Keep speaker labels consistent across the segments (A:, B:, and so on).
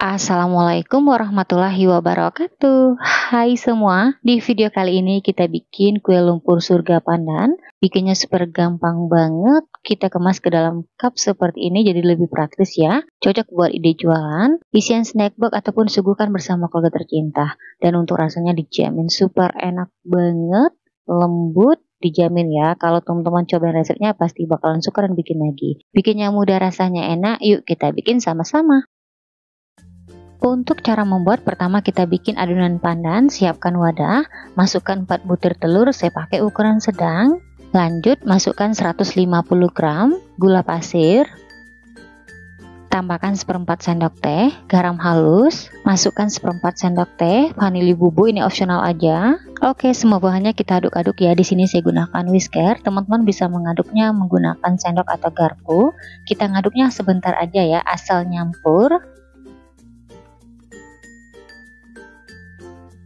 A: Assalamualaikum warahmatullahi wabarakatuh. Hai semua, di video kali ini kita bikin kue lumpur surga pandan. Bikinnya super gampang banget. Kita kemas ke dalam cup seperti ini jadi lebih praktis ya. Cocok buat ide jualan, isian snack box ataupun suguhkan bersama keluarga tercinta. Dan untuk rasanya dijamin super enak banget, lembut, dijamin ya. Kalau teman-teman cobain resepnya pasti bakalan suka dan bikin lagi. Bikinnya mudah, rasanya enak, yuk kita bikin sama-sama. Untuk cara membuat, pertama kita bikin adonan pandan. Siapkan wadah, masukkan 4 butir telur, saya pakai ukuran sedang. Lanjut masukkan 150 gram gula pasir, tambahkan seperempat sendok teh garam halus, masukkan seperempat sendok teh vanili bubuk, ini opsional aja. Oke, semua bahannya kita aduk-aduk ya. Di sini saya gunakan whisker, teman-teman bisa mengaduknya menggunakan sendok atau garpu. Kita ngaduknya sebentar aja ya, asal nyampur.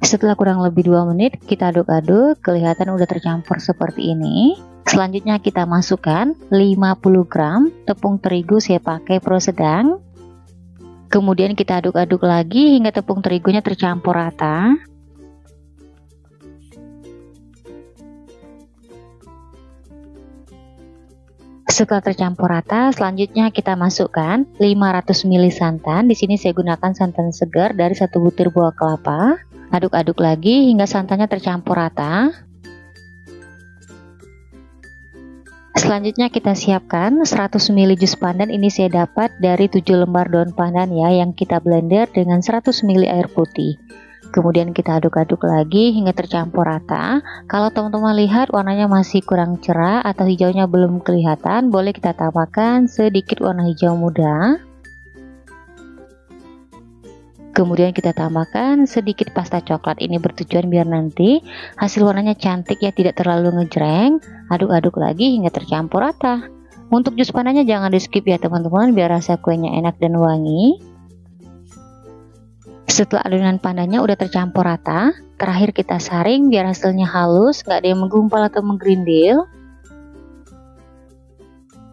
A: Setelah kurang lebih 2 menit kita aduk-aduk, kelihatan udah tercampur seperti ini. Selanjutnya kita masukkan 50 gram tepung terigu, saya pakai pro sedang. Kemudian kita aduk-aduk lagi hingga tepung terigunya tercampur rata. Setelah tercampur rata, selanjutnya kita masukkan 500 ml santan. Di sini saya gunakan santan segar dari 1 butir buah kelapa. Aduk-aduk lagi hingga santannya tercampur rata. Selanjutnya kita siapkan 100 ml jus pandan. Ini saya dapat dari 7 lembar daun pandan ya, yang kita blender dengan 100 ml air putih. Kemudian kita aduk-aduk lagi hingga tercampur rata. Kalau teman-teman lihat warnanya masih kurang cerah atau hijaunya belum kelihatan, boleh kita tambahkan sedikit warna hijau muda. Kemudian kita tambahkan sedikit pasta coklat, ini bertujuan biar nanti hasil warnanya cantik ya, tidak terlalu ngejreng. Aduk-aduk lagi hingga tercampur rata. Untuk jus pandannya jangan di skip ya teman-teman, biar rasa kuenya enak dan wangi. Setelah adonan pandannya udah tercampur rata, terakhir kita saring biar hasilnya halus, nggak ada yang menggumpal atau menggerindil.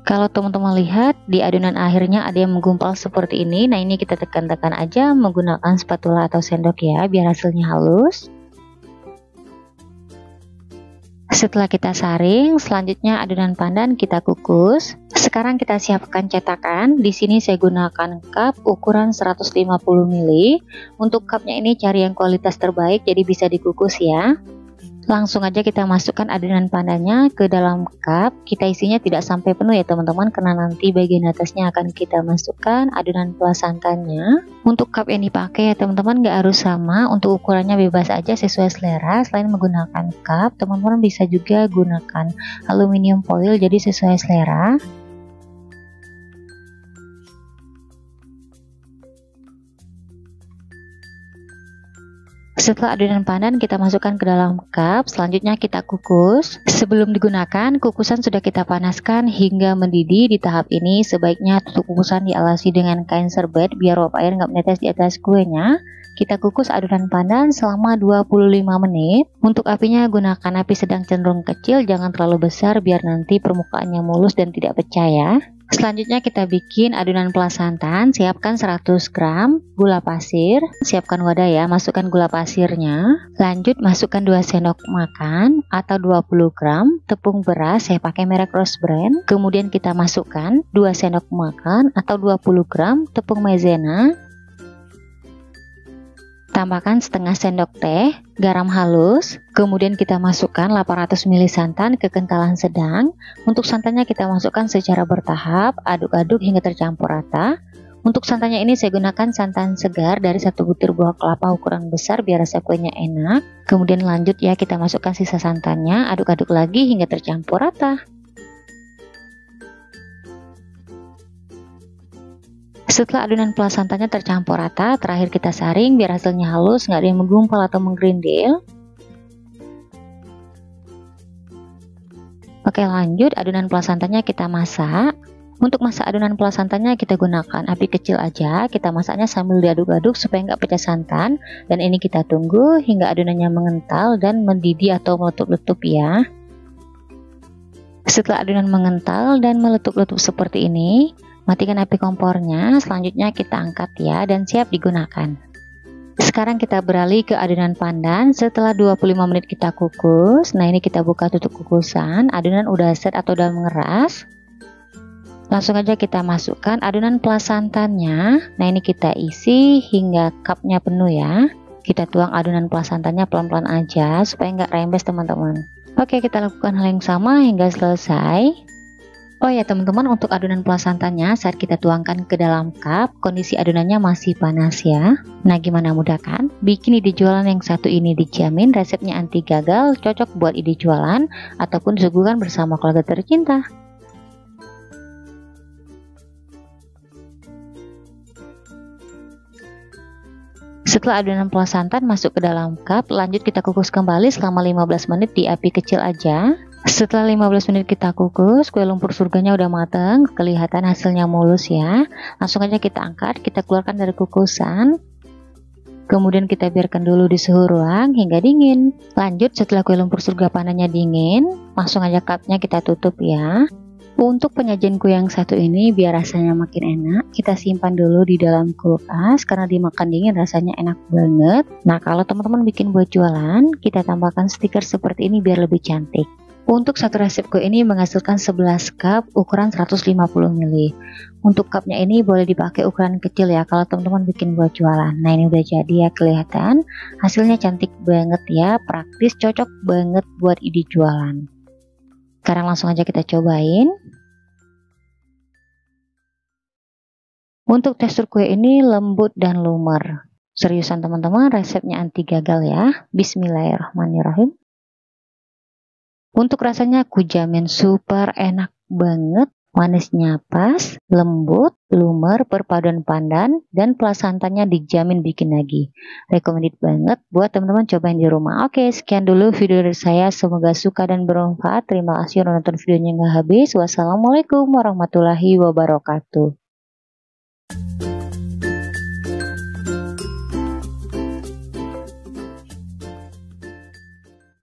A: Kalau teman-teman lihat di adonan akhirnya ada yang menggumpal seperti ini, nah ini kita tekan-tekan aja menggunakan spatula atau sendok ya, biar hasilnya halus. Setelah kita saring, selanjutnya adonan pandan kita kukus. Sekarang kita siapkan cetakan. Di sini saya gunakan cup ukuran 150 ml. Untuk cupnya ini cari yang kualitas terbaik, jadi bisa dikukus ya. Langsung aja kita masukkan adonan pandannya ke dalam cup. Kita isinya tidak sampai penuh ya teman-teman, karena nanti bagian atasnya akan kita masukkan adonan plus santannya. Untuk cup yang dipakai ya teman-teman nggak harus sama, untuk ukurannya bebas aja sesuai selera. Selain menggunakan cup, teman-teman bisa juga gunakan aluminium foil, jadi sesuai selera. Setelah adonan pandan kita masukkan ke dalam cup, selanjutnya kita kukus. Sebelum digunakan, kukusan sudah kita panaskan hingga mendidih. Di tahap ini sebaiknya tutup kukusan dialasi dengan kain serbet biar uap air nggak menetes di atas kuenya. Kita kukus adonan pandan selama 25 menit. Untuk apinya gunakan api sedang cenderung kecil, jangan terlalu besar biar nanti permukaannya mulus dan tidak pecah ya. Selanjutnya kita bikin adonan plus santan. Siapkan 100 gram gula pasir. Siapkan wadah ya, masukkan gula pasirnya. Lanjut masukkan 2 sendok makan atau 20 gram tepung beras, saya pakai merek Rose Brand. Kemudian kita masukkan 2 sendok makan atau 20 gram tepung maizena. Tambahkan setengah sendok teh garam halus. Kemudian kita masukkan 800 ml santan kekentalan sedang. Untuk santannya kita masukkan secara bertahap, aduk-aduk hingga tercampur rata. Untuk santannya ini saya gunakan santan segar dari 1 butir buah kelapa ukuran besar biar rasa kuenya enak. Kemudian lanjut ya, kita masukkan sisa santannya, aduk-aduk lagi hingga tercampur rata. Setelah adonan plus santannya tercampur rata, terakhir kita saring biar hasilnya halus, nggak ada yang menggumpal atau menggerindil. Oke, lanjut adonan plus santannya kita masak. Untuk masak adonan plus santannya kita gunakan api kecil aja. Kita masaknya sambil diaduk-aduk supaya nggak pecah santan. Dan ini kita tunggu hingga adonannya mengental dan mendidih atau meletup-letup ya. Setelah adonan mengental dan meletup-letup seperti ini, Matikan api kompornya, selanjutnya kita angkat ya dan siap digunakan. Sekarang kita beralih ke adonan pandan. Setelah 25 menit kita kukus, nah ini kita buka tutup kukusan, adonan udah set atau udah mengeras. Langsung aja kita masukkan adonan pelas santannya. Nah ini kita isi hingga cupnya penuh ya. Kita tuang adonan pelas santannya pelan-pelan aja supaya nggak rembes teman-teman. Oke, kita lakukan hal yang sama hingga selesai. Oh ya teman-teman, untuk adonan pelas santannya saat kita tuangkan ke dalam cup, kondisi adonannya masih panas ya. Nah gimana, mudah kan? Bikin ide jualan yang satu ini dijamin resepnya anti gagal, cocok buat ide jualan ataupun disuguhkan bersama keluarga tercinta. Setelah adonan pelas santan masuk ke dalam cup, lanjut kita kukus kembali selama 15 menit di api kecil aja. Setelah 15 menit kita kukus, kue lumpur surganya udah mateng, kelihatan hasilnya mulus ya. Langsung aja kita angkat, kita keluarkan dari kukusan. Kemudian kita biarkan dulu di suhu ruang hingga dingin. Lanjut, setelah kue lumpur surga panennya dingin, langsung aja cupnya kita tutup ya. Untuk penyajian kue yang satu ini biar rasanya makin enak, kita simpan dulu di dalam kulkas karena dimakan dingin rasanya enak banget. Nah kalau teman-teman bikin buat jualan, kita tambahkan stiker seperti ini biar lebih cantik. Untuk satu resep kue ini menghasilkan 11 cup ukuran 150 ml. Untuk cupnya ini boleh dipakai ukuran kecil ya kalau teman-teman bikin buat jualan. Nah ini udah jadi ya, kelihatan hasilnya cantik banget ya, praktis, cocok banget buat ide jualan. Sekarang langsung aja kita cobain. Untuk tekstur kue ini lembut dan lumer. Seriusan teman-teman, resepnya anti gagal ya. Bismillahirrahmanirrahim. Untuk rasanya aku jamin super enak banget, manisnya pas, lembut, lumer, perpaduan pandan, dan pelas santannya dijamin bikin lagi. Recommended banget buat teman-teman cobain di rumah. Oke, sekian dulu video dari saya, semoga suka dan bermanfaat. Terima kasih udah nonton videonya nggak habis. Wassalamualaikum warahmatullahi wabarakatuh.